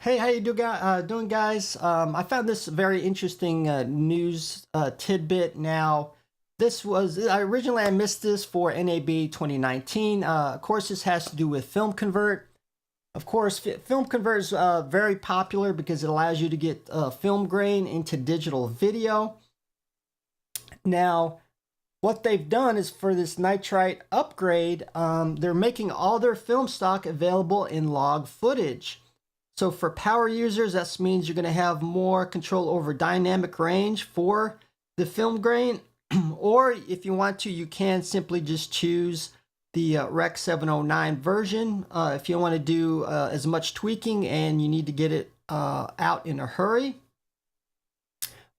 Hey, how you doing, guys? I found this very interesting news tidbit. Now, this was originally I missed this for NAB 2019. Of course, this has to do with FilmConvert. Of course, FilmConvert is very popular because it allows you to get film grain into digital video. Now, what they've done is for this nitrite upgrade, they're making all their film stock available in log footage. So for power users, that means you're going to have more control over dynamic range for the film grain. Or if you want to, you can simply just choose the Rec 709 version. If you want to do as much tweaking and you need to get it out in a hurry.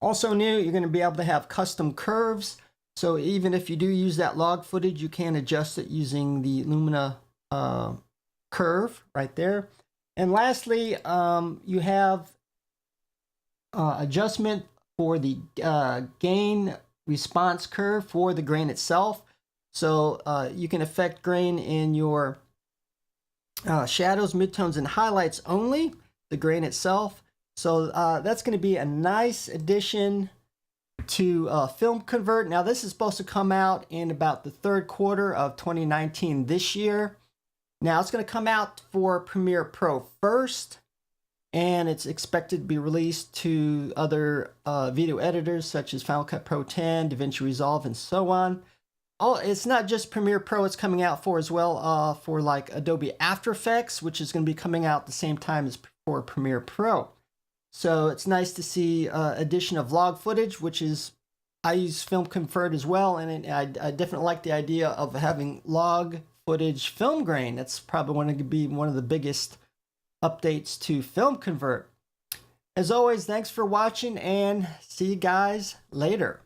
Also new, you're going to be able to have custom curves. So even if you do use that log footage, you can adjust it using the Lumina curve right there. And lastly, you have adjustment for the gain response curve for the grain itself. So you can affect grain in your shadows, midtones, and highlights only, the grain itself. So that's going to be a nice addition to FilmConvert. Now this is supposed to come out in about the third quarter of 2019 this year. Now it's going to come out for Premiere Pro first, and it's expected to be released to other video editors such as Final Cut Pro 10, DaVinci Resolve, and so on. Oh, it's not just Premiere Pro it's coming out for as well, for like Adobe After Effects, which is going to be coming out the same time as for Premiere Pro. So it's nice to see addition of log footage, which is, I use FilmConvert as well, and I definitely like the idea of having log footage film grain. That's probably going to be one of the biggest updates to FilmConvert. As always, thanks for watching and see you guys later.